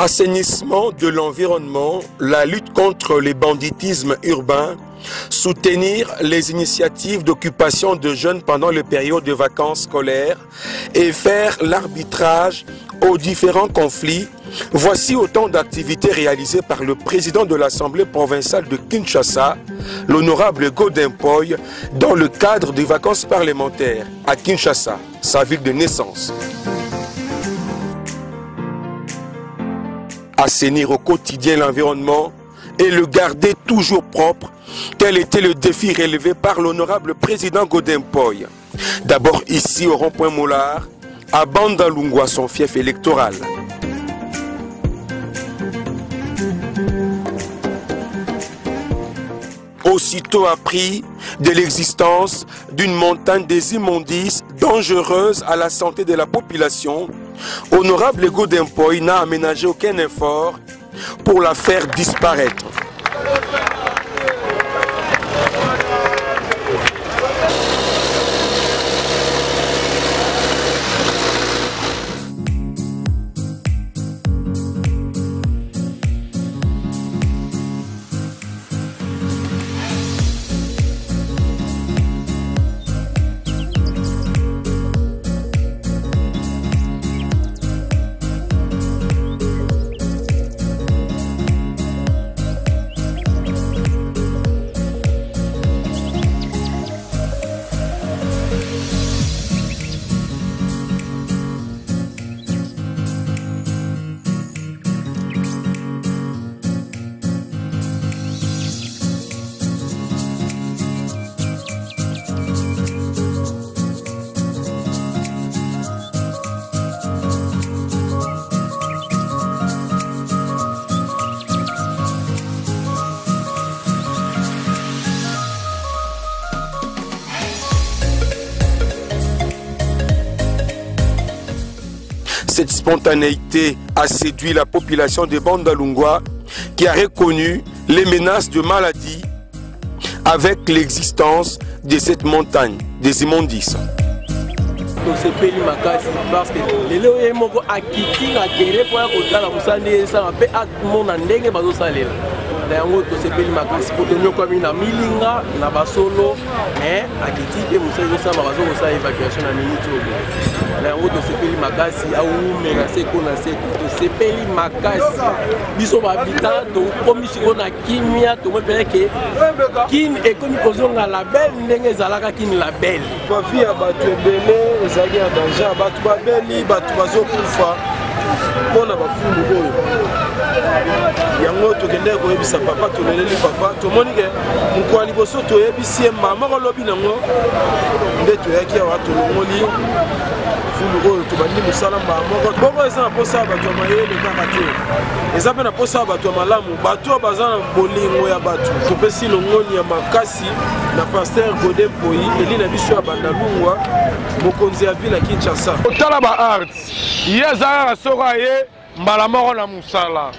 Assainissement de l'environnement, la lutte contre le banditisme urbain, soutenir les initiatives d'occupation de jeunes pendant les périodes de vacances scolaires et faire l'arbitrage aux différents conflits. Voici autant d'activités réalisées par le président de l'Assemblée provinciale de Kinshasa, l'honorable Godin Mpoyi, dans le cadre des vacances parlementaires à Kinshasa, sa ville de naissance. Assainir au quotidien l'environnement et le garder toujours propre, tel était le défi relevé par l'honorable président Godin Mpoyi. D'abord ici au rond-point Moulard, à Bandalungwa, son fief électoral. Aussitôt appris de l'existence d'une montagne des immondices dangereuse à la santé de la population, honorable Godin Mpoyi n'a aménagé aucun effort pour la faire disparaître. Cette spontanéité a séduit la population de Bandalungwa qui a reconnu les menaces de maladie avec l'existence de cette montagne des immondices. Parce que les gens qui ont quitté la guerre pour la Moussane, ça m'a fait mon andeng et bazo salé. D'ailleurs, tout ce pays m'a cassé pour tenir comme une milinga, na basolo, mais à quitté et Moussane, ça m'a bazo ça évacuation à minute. D'ailleurs, tout ce pays m'a cassé, à où menacé qu'on a fait, tout ce pays m'a cassé. Ils sont habitants, donc comme si on a kimia, tout le monde peut que kin est connu pour un label, n'engage à la kin label. Ma fille a battu belé. Ezali ya danger batu babeli batu bazokufa mpona bafulu oyo yango tokende koyebisa papa toleleli papa tomoni ke mokolo liboso toyebisi ye mama kolobi nango nde toyaki awa tolongoli fulu oyo tobandi mosala mbala moko bongo eza na mposa ya bato ya mayele kaka te eza mpe na mposa ya bato ya malamu bato oyo baza na bolingo ya bato topesi longoni ya makasi na Pasteur Godin Mpoyi eli na biso ya Bandalungwa mokonzi ya ville ya Kinshasa otala ba art ye azala na soka ye mbala moko na musala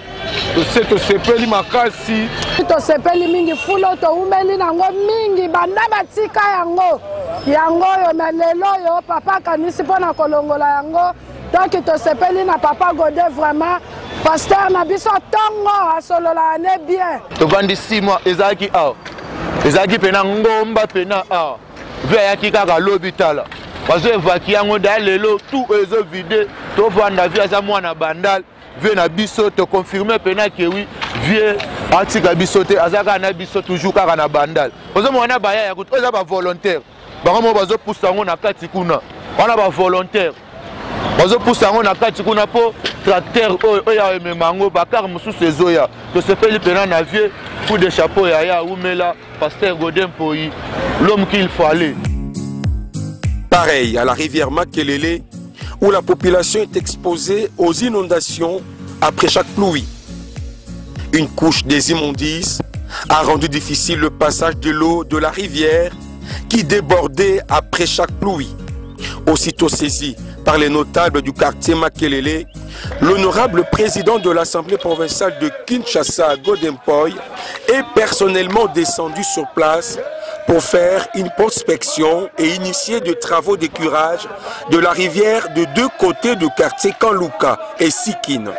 tosepeli makasi tosepeli mingi fulo toumeli nango mingi banda batika yango oyo na lelo oyo papa kanisi mpona kolongola yango donc tosepeli na papa Godin vraiment pasteur na biso tongo asolola ane bien tovandi 6 mois ezalaki awa ezalaki pena ngomba pena awa vi ayaki kaka lobi tala bazo evaki yango da lelo tout ezo vide tovanda vi aza mwana bandal vie na biso to confirmer pena ke oui vie atika biso te azaka na biso toujours kaka na bandal ozo mwana baya ya kutu oza ba volontaire bango mo bazo poussa ngo na kati kuna wana ba volontaire bazo poussa ngo na kati kuna po tracteur oya ememango bakar mususu ezoya to sepeli pena na vie coup de chapeau ya Oumela Pasteur Godin Mpoyi l'homme qu'il fallait. Pareil à la rivière Makelele où la population est exposée aux inondations après chaque pluie. Une couche des immondices a rendu difficile le passage de l'eau de la rivière qui débordait après chaque pluie. Aussitôt saisi par les notables du quartier Makelele, l'honorable président de l'Assemblée provinciale de Kinshasa, Godin Mpoyi, est personnellement descendu sur place pour faire une prospection et initier des travaux de curage de la rivière de deux côtés du quartier Kanluka et Sikine.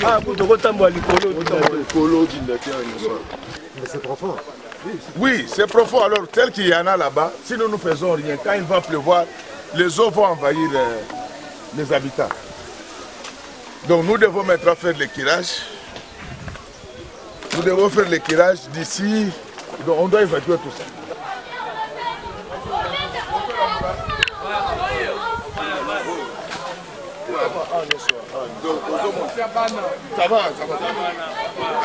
Ah, pour te retambour à l'écolo. Mais c'est profond. Oui, c'est profond. Alors, tel qu'il y en a là-bas, si nous ne faisons rien, quand il va pleuvoir, les eaux vont envahir les habitants. Donc, nous devons mettre à faire l'éclairage. Nous devons faire l'éclairage d'ici. Donc, on doit évacuer tout ça. Ça va.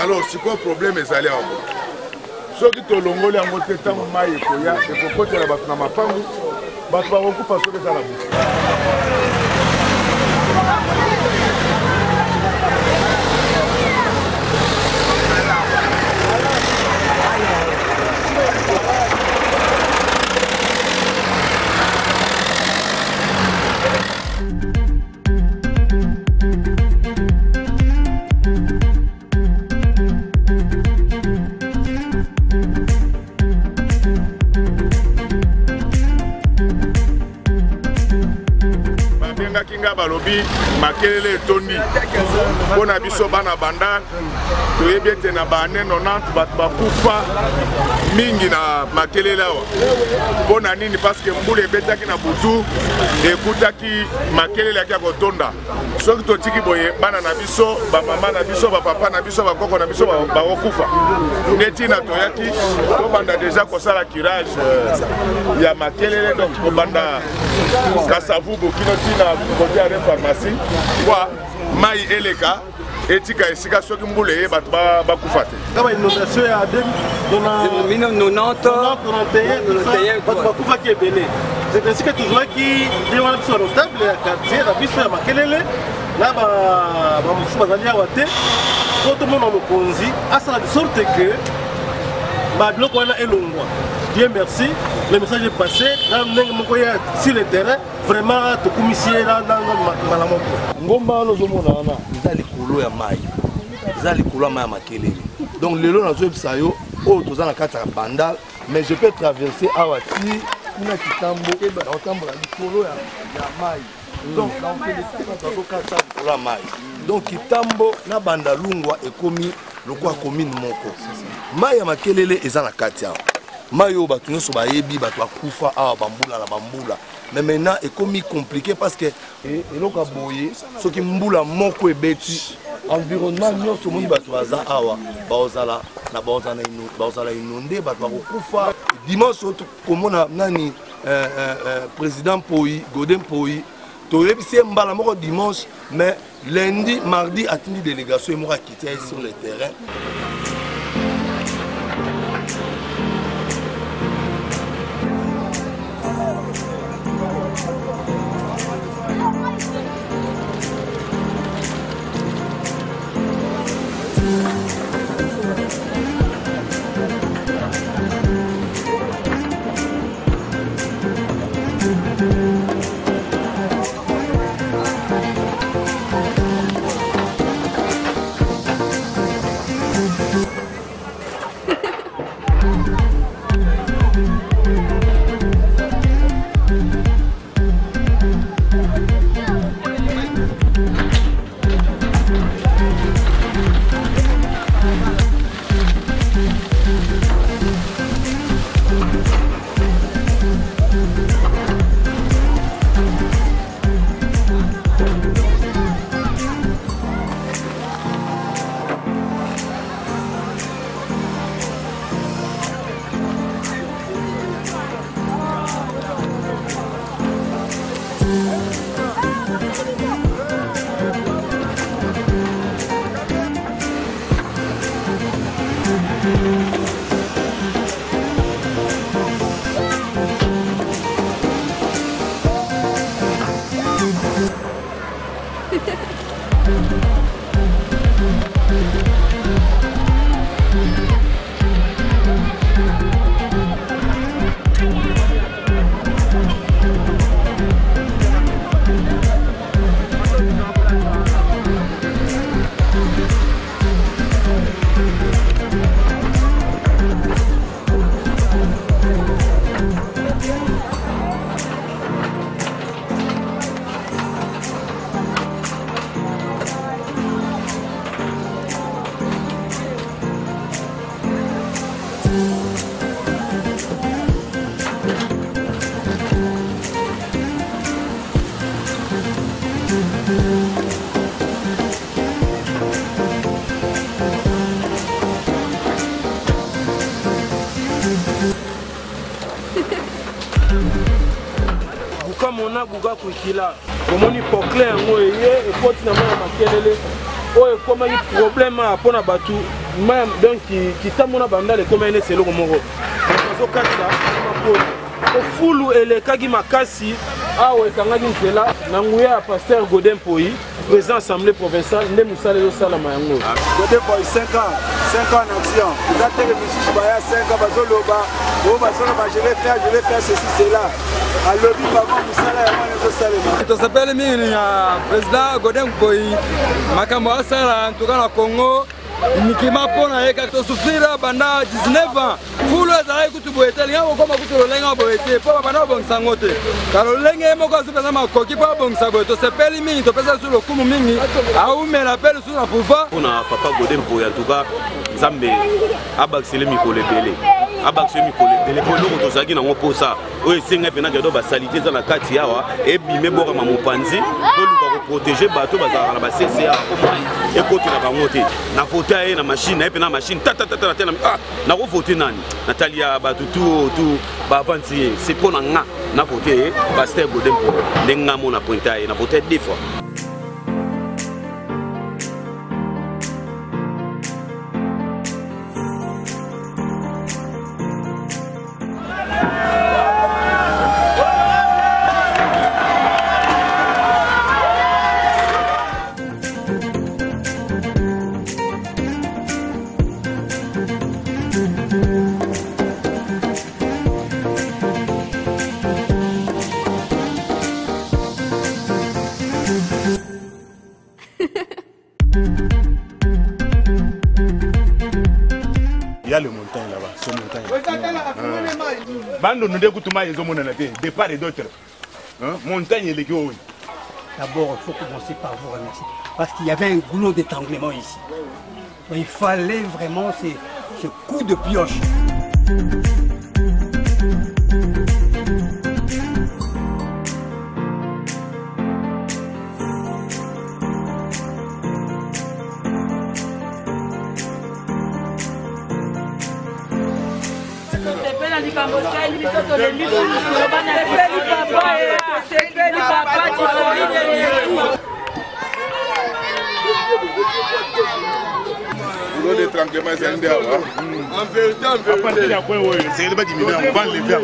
Alors, c'est quoi le problème? Les allés en haut. Soki tolongoli yango te ntango mai ekoya ekokotela bato na mapangu bato bakokufa soki eza na butu. Kinga balobi makelele etondi mpona biso bana banda toyebi ete na bane 90 bato bakufa mingi na makelele awa mpona nini parceke mbula ebetaki na butu ekutaki makelele yaki ya kotonda soki totiki boye bana na biso bamama na biso bapapa na biso bakoko na biso bakokufa nde ntina toyaki tobanda deja kosala curage ya makelele donc kobanda Kasavu Bokino tina côté à la pharmacie kwa mai eleka etika esika soki mbula ye bato bakufate kama inondation ya 1990 bato bakufaki ebele c'est ainsi que tozwaki nde wana biso banotable ya quartier na biso ya makelele na bamosusu bazali awa te po tomona mokonzi asala de sorte que babiloko wana elongwa. Dieu merci, le message est passé. Sur le terrain, vraiment, tout commissaire là dans Malamoko. Ngomba no zomona wana, ils les colo ya mai. Ils les colo ya makelele. Donc lelo na zo bisayo, oh toza na kata bandal, mais je peux traverser awati, kuna kitambo, na otambo la colo ya mai. Donc na on kata colo ya mai. Donc kitambo na bandalungwa ekomi lokwa commune moko. Mai ya makelele eza na kati ya. Mayo bato nyonso bayebi bato akufa awa bambula na bambula mais maintenant ekomi compliqué parce que eloko boye soki mbula moko ebeti environnement nyonso moni bato baza awa baozala inondé bato bakokufa dimanche oyo komona nani président Poi Godin Poi toyebisi mbala moko dimanche mais lundi mardi atindi délégation emoko akiti sur le terrain. bakwikila omoni pocle yango eye ekoti na mai ya makelele oyo ekomaki problème mpona bato donc kitambo na bandala ekomaki neti eloko moko bazokatisa maponi ofulu elekaki makasi awa ekangaki nzela na nguya ya pasteur Godin Mpoi président assemblée provinciale nde mosala ezosalama yango Godin Mpoi 5 ans en action eza teke misusu baya 5 ans bazoloba oyo bazoloba je vais faire ceci cela alobi bango mosala yango ezosalema tosepeli mingi ya président Godin Mpoi makambo asala antuka na Congo mikima mpona ye kaka tosufrira banda 19 ans fulu ezalaki kutu boye te linga kokoma kutu lolenga boye te mpo babanda babongisa yango te ka lolenge ye moko azopesa makoki mpo babongisa boye tosepeli mingi topesa lisu lokumu mingi aumela mpe lisu na pouvoir mpona papa Godin Mpoi antuka nzambe abakisele mikolo ebele abakisele mikolo ebele mpo eloko tozalaki nango mposa oyo esengai mpena jado basalite eza na kati awa ebime bokama mopanzi toluka koprotege bato bazalaka na basese awa omai ekotela bango te na vote aye na machine naye mpena machine tatatata te nakovote nani natali ya bato tu baavanti ye se mpo na nga na vote ye pasteur Godin Mpoi ndenge nga mo na pointe aye na vote 2 fois. Il y a le montagne là-bas, ce montagne. Bando nous dégoûte mal les hommes de part et d'autre. Montagne et les gars. D'abord, il faut commencer par vous remercier. Parce qu'il y avait un goulot d'étranglement ici. Il fallait vraiment ce coup de pioche. En vérité, à partir d'un point où c'est pas diminué, on va les faire.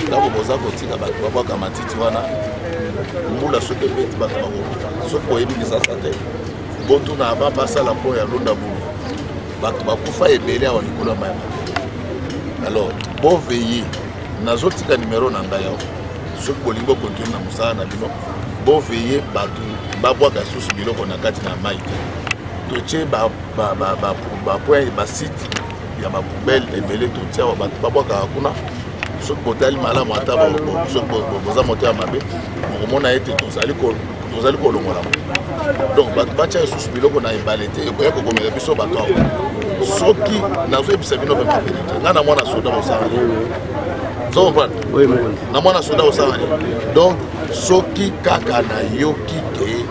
ntango boza kotika bato babwaka matiti wana mbula soki ebeti bato bakokufa soki boyebi lisasa te botuna ava basala mpo ya londa bulu bato bakufa ebele awa likolo ya mai alors boveye nazotika nimero na ngai awa soki bolingi bokontinue na mosala na bino boveye bato babwaka susu biloko na kati na mai te totie bapoint basite ya bapoubele ebele totia awa bato babwakaka kuna soki botali malamu ata soki boza moto ya mabe okomona ete tozali kolongola donc bato batya lisusu biloko na ebale te ekoya kokomela biso bato awa soki nazoyebisa bino mpe maverite ngai na mwana soda bosala so comprendre na mwana soda bosala donc soki kaka nayoki ke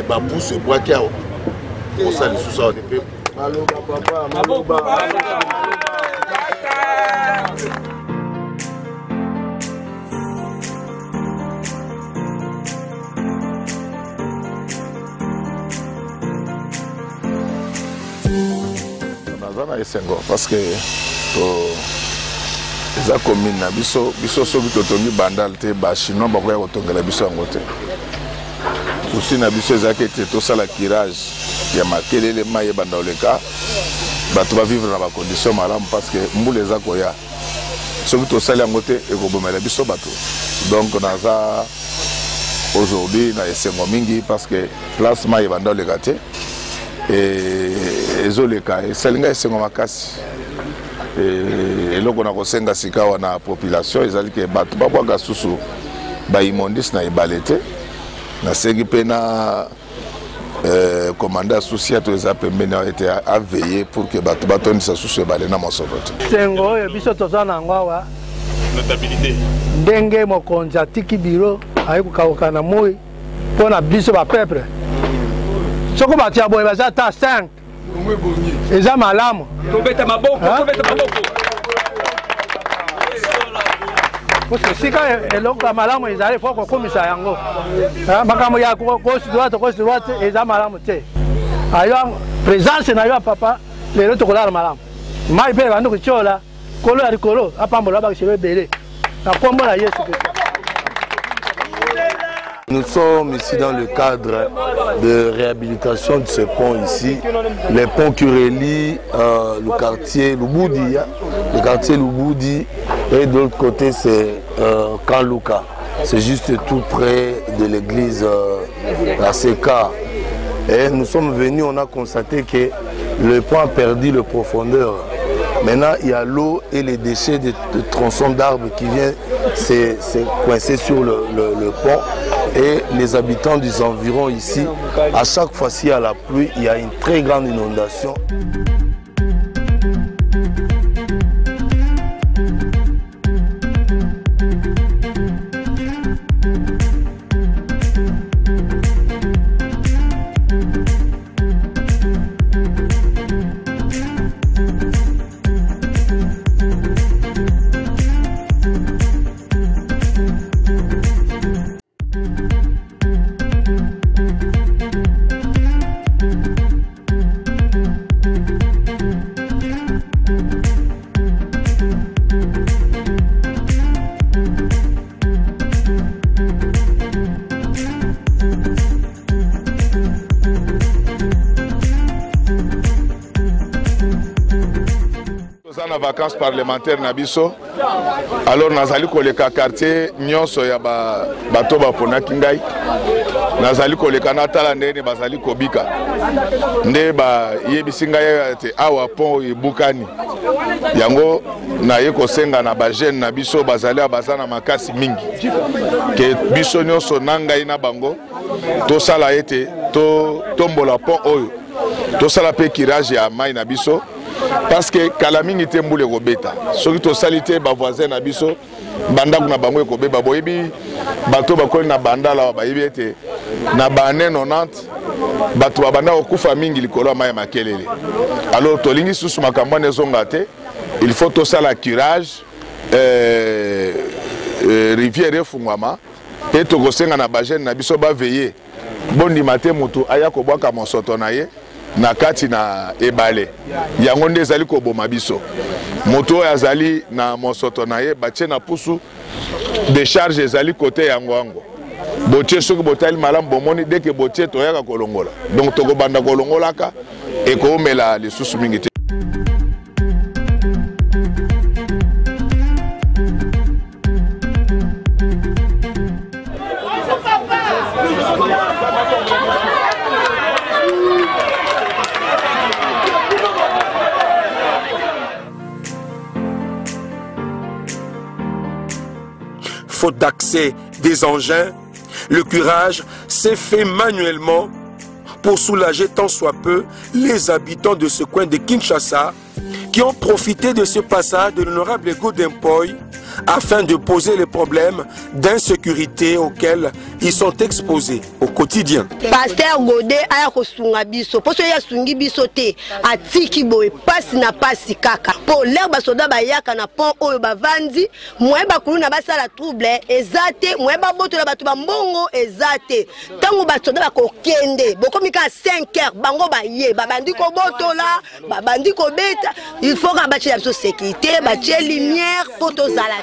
bapusu ebwaki awa osala lisusu awa mpe naza na esengo parce que eza commune na biso soki totongi bandal te bachinois bakoya kotongela biso yango te susi na biso ezalaki ete tosala kirage ya makelele mai ebanda oleka bato bavivre na bacondition malamu parce que mbula eza koya soki tosali yango te ekobomela biso bato donc naza aujourd'hui na esengo mingi parce que place mai ebanda oleka te ezoleka esali ngai esengo makasi eloko na kosenga sika wana population ezali ke bato babwaka susu baimondisi na ebale te nasengi mpe na commandant associé to eza pembeni été à veiller pour que bato batonisa susu ebale na mosolo te sengo oyo biso toza nango awa notabilité ndenge mokonzi atiki biro aye kokauka na moi mpo na biso bapeuple soko bato ya boye baza ata 5 eza malamu tobeta maboko sika eloko ya malamu ezali fo kokomisa yango makambo ya gauche droite eza malamu te ayo présence na yo ya papa lelo tokolala malamu mai mpe ebandi kotyola kolo ya likolo apambola bakisebe ebele na kombo na yesu kristo. Nous sommes ici dans le cadre de réhabilitation de ce pont ici, les ponts qui relient le quartier Luboudi, et de l'autre côté c'est Kanluka. C'est juste tout près de l'église ACK. Et nous sommes venus, on a constaté que le pont a perdu de profondeur. Maintenant, il y a l'eau et les déchets de tronçons d'arbres qui viennent se coincer sur le pont. Et les habitants des environs ici, à chaque fois qu'il y a la pluie, il y a une très grande inondation. Vacances parlementaires nabiso alors nazali koleka quartier nyonso ya bato baponaki ngai nazali koleka na tala ndene bazali kobika nde bayebisi ngai te awa pont ebukani yango naye kosenga na bajene na biso bazali baza na makasi mingi ke biso nyonso na ngai na bango tosala ete tombola pont oyo tosala pe kirage ya mai na biso parce que kala mingi te mbule kobeta soki tosali te bavoisin na biso bandako na bango ekobeba boyebi bato bakoli na bandala bayebi ete na bane 90 bato babanda kokufa mingi likolo ya mai ya makelele alors tolingi susu makambo wana ezonga te il faut tosala curage rivière efungwama mpe tokosenga na bagene na biso baveye bondima te moto aya kobwaka mosoto na ye na kati na ebale yango nde ezali koboma biso moto oyo azali na mosoto na ye batie na pusu décharge ezali kote yango botie soki botali malamu bomoni deke botie toyaka kolongola donc tokobanda kolongolaka ekoomela lisusu mingi te. Faute d'accès des engins, le curage s'est fait manuellement pour soulager tant soit peu les habitants de ce coin de Kinshasa qui ont profité de ce passage de l'honorable Godin Mpoyi afin de poser les problèmes d'insécurité auxquels ils sont exposés au quotidien. Pasteur Godin aya kosunga biso poso ya sungi biso te atiki boye pasi na pasi kaka po l'herbe soda bayaka na pont oyo bavandi moyeba kuluna basala trouble ezate moyeba botola batu bambongo ezate tango basoda bakokende bokomika 5h bango baye babandi ko botola babandi ko beta il faut ka bache biso sécurité bache lumière poto zala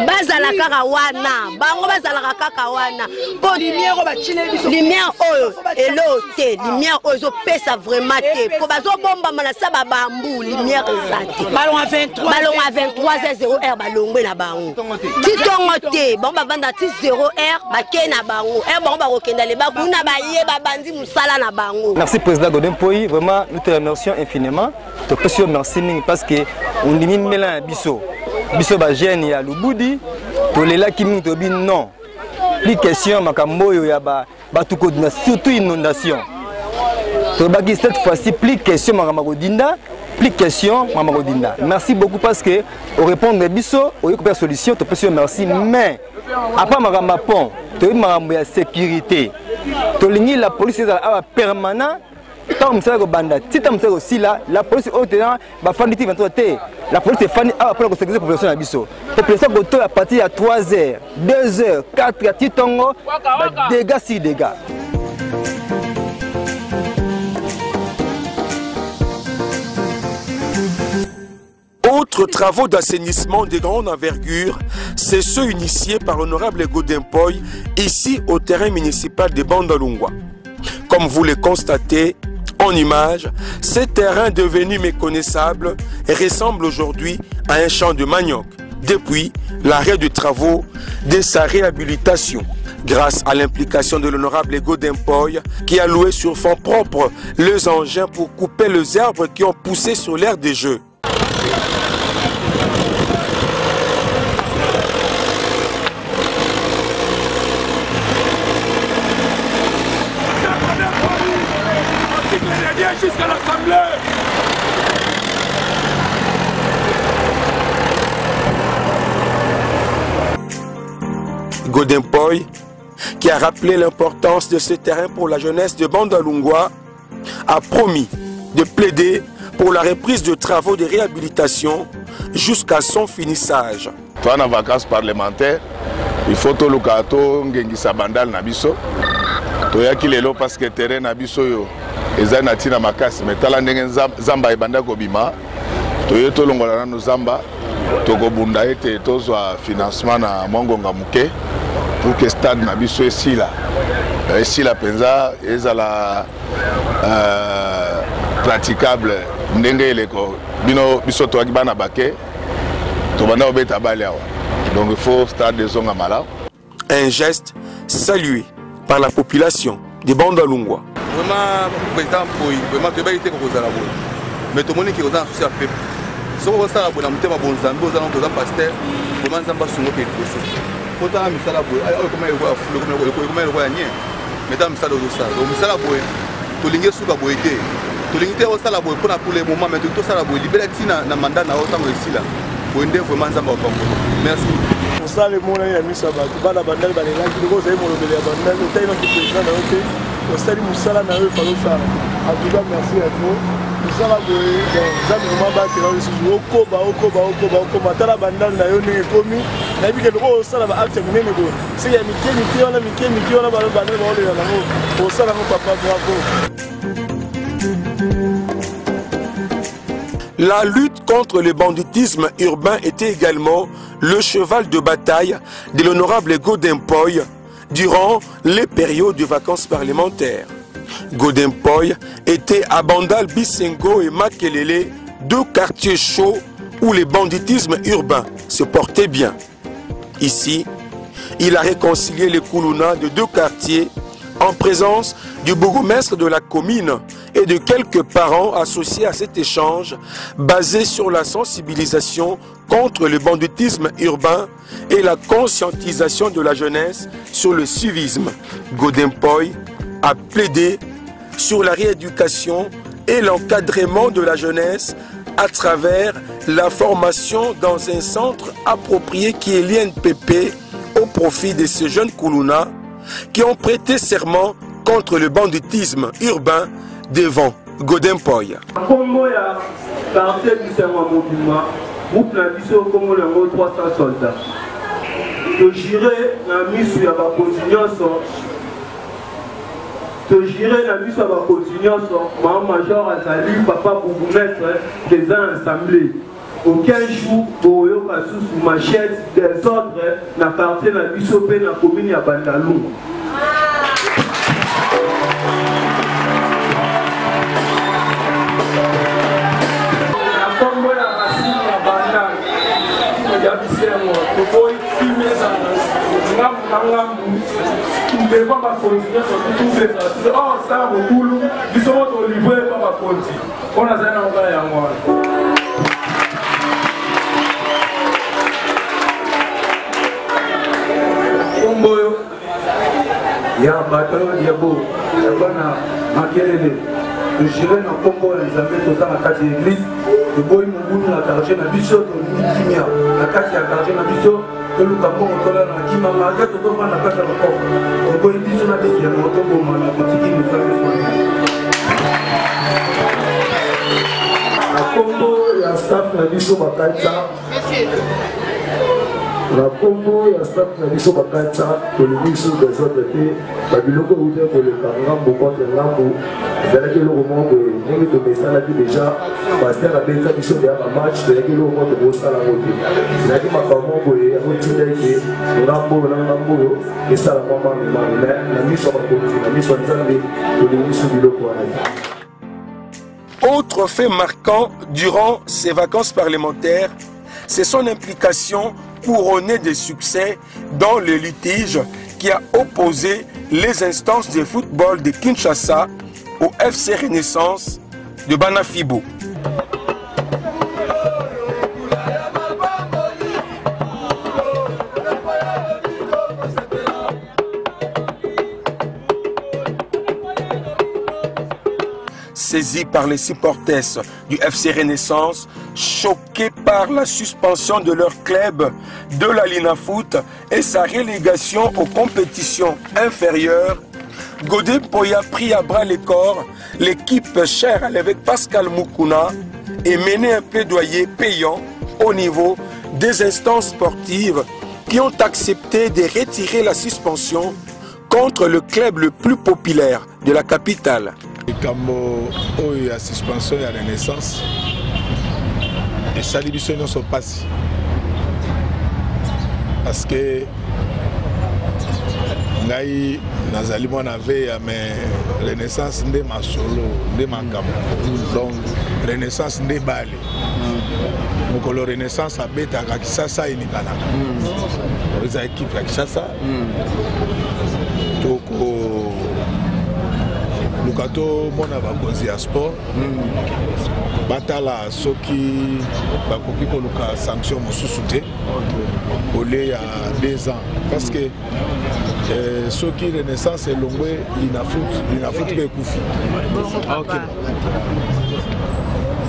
bazala kaka wana bango bazala kaka wana po lumière bachile biso lumière oyo elote lumière oyo pesa vraiment te po bazo bomba mana saba bambu lumière ezate ballon à 23 0h balongwe na bango titongo te bango bavanda ti 0h bake na bango bango bakokenda le bakuna baye babandi musala na bango. Merci président Godin Mpoyi, vraiment nous te remercions infiniment. Te remercions merci parce que on limite mélan biso biso ba jeune ya Luboudi to lela kimi to bi non plus question makambo yo ya ba surtout inondation. Cette fois-ci, plus question Mamagodinda, plus question Mamagodinda. Merci beaucoup parce que au répondre biso, au récupérer solution, tu peux merci. Mais après Magamapon, tu as une sécurité. Tu as la police est permanente. Tant que vous banda, si tu aussi là, la police est au-delà, la police est fan après la population à Bisso. La population à partir de 3h, 2h, 4h, Titongo, dégâts si dégâts. Autres travaux d'assainissement de grande envergure, c'est ceux initiés par l'honorable Godin Mpoy ici au terrain municipal de Bandalungwa. Comme vous le constatez en image, ce terrain devenu méconnaissable ressemble aujourd'hui à un champ de manioc depuis l'arrêt de travaux de sa réhabilitation. Grâce à l'implication de l'honorable Godin Mpoy qui a loué sur fonds propres les engins pour couper les arbres qui ont poussé sur l'aire des jeux. Jusqu'à l'Assemblée. Godin Mpoy, qui a rappelé l'importance de ce terrain pour la jeunesse de Bandalungwa, a promis de plaider pour la reprise de travaux de réhabilitation jusqu'à son finissage. Toi, en vacances parlementaires, il faut que le cateau ngengisa bandal nabiso. Toyaki lelo parce que terrain nabiso yo. Eza na tina makasi metala ndenge zamba ebanda kobima toye tolongola na zamba tokobunda ete tozwa financement na mongonga muke pour que stade na biso esila penza ezala praticable ndenge eleko bino biso toaki bana bake tobanda obeta bale awa donc il faut stade de zonga mala. Un geste salué par la population de Bandalungwa. Vraiment, président Mpoy, vraiment, tu vas y être au Zalabo. Mais tout le monde qui est au Zalabo, c'est un peu. Si on va à la montagne, on va à pasteur, on va à son autre chose. Quand on a mis ça là, comment il voit le voit rien. Mesdames, ça doit ça. Donc, ça là, tu l'ingé sous la boîte. Tu l'ingé au Zalabo pour le moment, mais tout ça là, libérer na mandat na autant ici là. Pour aider vraiment ça va merci. Pour ça, le monde a mis ça. Tu vas la bandelle, tu vas aller mon le bandelle, tu as notre président dans le au salut Moussala n'a eu fallu ça. En tout cas, merci à vous. Moussala Boye, dans un moment bas qui est là, Okoba, Tala Bandal n'a eu commis. N'a vu que le rôle ça va accepter. C'est un Mickey, on a Bandal, au Sala, mon papa, bravo. La lutte contre le banditisme urbain était également le cheval de bataille de l'honorable Godin Mpoy durant les périodes de vacances parlementaires. Godin Mpoy était à Bandal, Bisengo et Makelele, deux quartiers chauds où le banditisme urbain se portait bien. Ici, il a réconcilié les Koulouna de deux quartiers en présence du bourgmestre de la commune et de quelques parents associés à cet échange basé sur la sensibilisation contre le banditisme urbain et la conscientisation de la jeunesse sur le civisme. Godin Mpoy a plaidé sur la rééducation et l'encadrement de la jeunesse à travers la formation dans un centre approprié qui est l'INPP au profit de ces jeunes Koulouna qui ont prêté serment contre le banditisme urbain devant Godin Mpoy. Congo ya quartier du Serment Mobima, groupe na biso Congo yango 300 soldats. To jire na misu ya bakonzi nyonso. To jire na misu ya bakonzi nyonso, Mama Major azali papa bourgmestre des assemblées. Aucun jour boyo kasusu machette des ordres na quartier na biso pe na commune ya Bandalungwa. ya bato yabo bana makelele togire na nkombo ya nzambe toza na kati ya eglise toboyi mobulu na quartier na biso tolingi kimia na kati ya quartier na biso toluka mbongo tolala na kimama ate tozovanda na kati ya bakoko toboyi biso na besi ya moto boma na kotiki mosala na nkombo ya staff na biso bakata na nkombo ya staff na biso bakata tolingi biso desordre te babiloko ute koleka ngambo contre ngambo ezalaki eloko moko boye ndenge tomesalaki deja paster abetisa biso deya bamatch toyaki eloko moko tokosala ngo te ezalaki makambo moko boye yakotinda ete ngambo na ngambo oyo esala mwa mangemame me na miso ya bakonzi na miso ya nzambe tolingi biso biloko wana. Autre fait marquant durant ces vacances parlementaires, c'est son implication couronnée de succès dans le litige qui a opposé les instances de football de Kinshasa au FC Renaissance de Banafibo. Saisi par les supporters du FC Renaissance, choqués par la suspension de leur club de la Linafoot et sa relégation aux compétitions inférieures, Godin Poya prit à bras le corps l'équipe chère à l'évêque Pascal Mukuna et menait un plaidoyer payant au niveau des instances sportives qui ont accepté de retirer la suspension contre le club le plus populaire de la capitale. likambo oyo ya suspension ya Renaissance esali biso nyonso mpasi parce que ngai nazali mwana veya mais Renaissance nde masolo nde makambo donc Renaissance nde bale mokolo Renaissance abetaka Kisasa enikanaka eza équipe ya Kisasa toko lukato mona bakonzi ya sport batala soki bakoki koluka sanction mosusu te ole ya 2 ans parce que soki Renaissance elongwe linafoot pe ekufi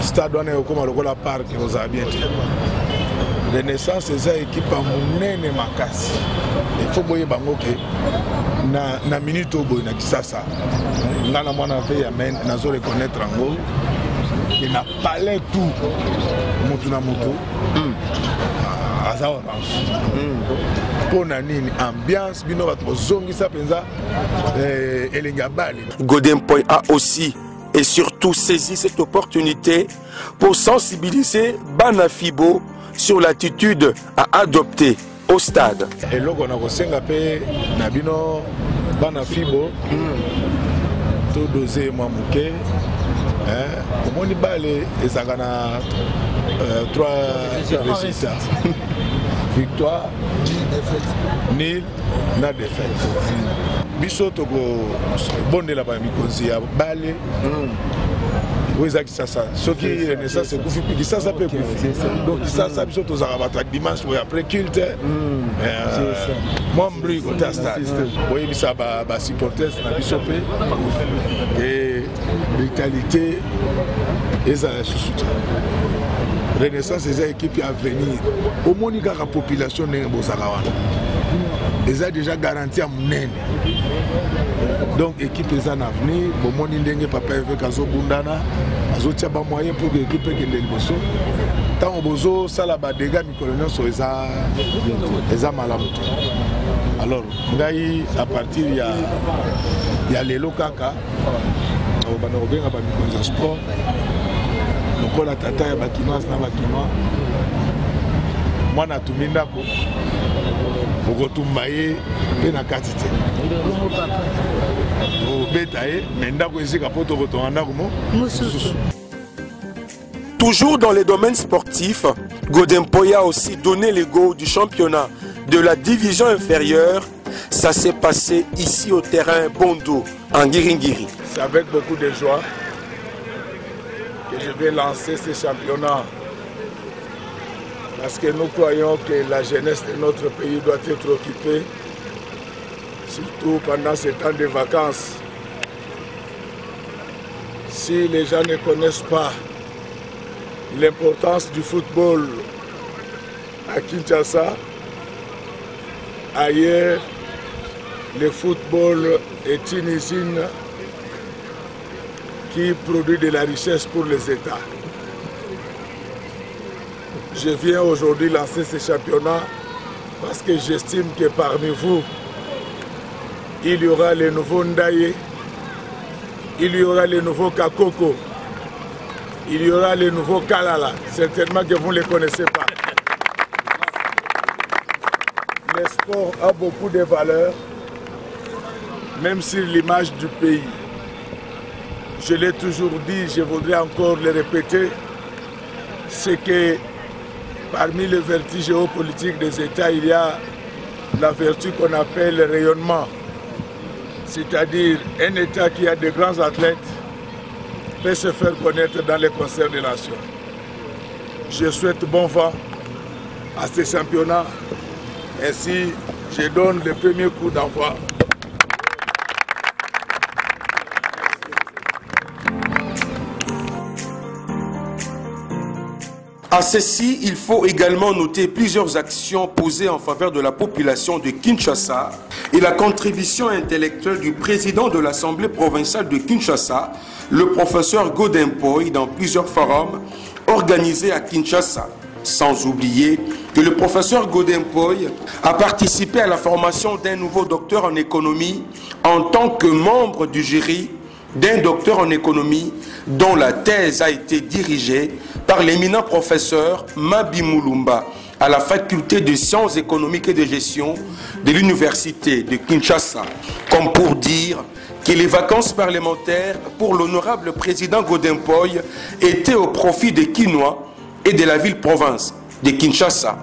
stade wana ekoma lokola park ozala bien te Renaissance eza équipe ya monene makasi ifo boyeba ngo ke na minute oboye na Kisasa nga na mwana pe ya men nazo reconnaître ngo na palais tout mutu na mutu aza orange pona nini ambiance bino bato bozongisa penza elenga bale. Godin Poy a aussi et surtout saisi cette opportunité pour sensibiliser Banafibo sur l'attitude à adopter au stade. Et logo na kosenga pe na bino Banafibo to doser mwa muke omoni bale ezaka na 3 résultats victoire nil na défaite biso toko bondela ba mikonzi ya bale oza Kisasa soki Renaissance ekufi mpe Kisasa mpe ekufi donc Kisasa biso tozaka bato ya dimanche boye après culte mwa mbri kote ya stade boyebisa basupporters na biso mpe e vitalité ezala lisusu te Renaissance eza équipe ya avenir omoni kaka population ndenge bozala wana eza déjà garanti ya monene donc équipe eza na avenir bomoni ndenge papa évêque azobundana azotia bamoyen pour que équipe ekende liboso ntango bozosala badega mikolo nyonso eza malamu te alors ngai à partir ya lelo kaka bana kobenga bamikonzi ya sport lokola tata ya bakinoise na bakinois mwana atumi ndako okotumba ye mpe na kati te obeta ye me ndako esika mpo tokotonga ndako mosusu. Toujours dans les domaines sportifs, Godin Poy a aussi donné le go du championnat de la division inférieure. Ça s'est passé ici au terrain Bondo, en Guiringiri. C'est avec beaucoup de joie que je vais lancer ce championnat. Parce que nous croyons que la jeunesse de notre pays doit être occupée surtout pendant ces temps de vacances. Si les gens ne connaissent pas l'importance du football à Kinshasa, ailleurs, le football est une usine qui produit de la richesse pour les États. Je viens aujourd'hui lancer ce championnat parce que j'estime que parmi vous, il y aura les nouveaux Ndaye, il y aura les nouveaux Kakoko, il y aura les nouveaux Kalala, certainement que vous ne les connaissez pas. Le sport a beaucoup de valeurs, même sur l'image du pays. Je l'ai toujours dit, je voudrais encore le répéter, c'est que parmi les vertus géopolitiques des États, il y a la vertu qu'on appelle le rayonnement. C'est-à-dire un État qui a de grands athlètes peut se faire connaître dans les concerts des nations. Je souhaite bon vent à ce championnat. Ainsi, je donne le premier coup d'envoi. À ceci, il faut également noter plusieurs actions posées en faveur de la population de Kinshasa et la contribution intellectuelle du président de l'Assemblée provinciale de Kinshasa, le professeur Godin Poy, dans plusieurs forums organisés à Kinshasa. Sans oublier que le professeur Godin Poy a participé à la formation d'un nouveau docteur en économie en tant que membre du jury d'un docteur en économie dont la thèse a été dirigée par l'éminent professeur Mabi Moulumba à la faculté de sciences économiques et de gestion de l'université de Kinshasa, comme pour dire que les vacances parlementaires pour l'honorable président Godin Poy étaient au profit des Kinois et de la ville-province de Kinshasa.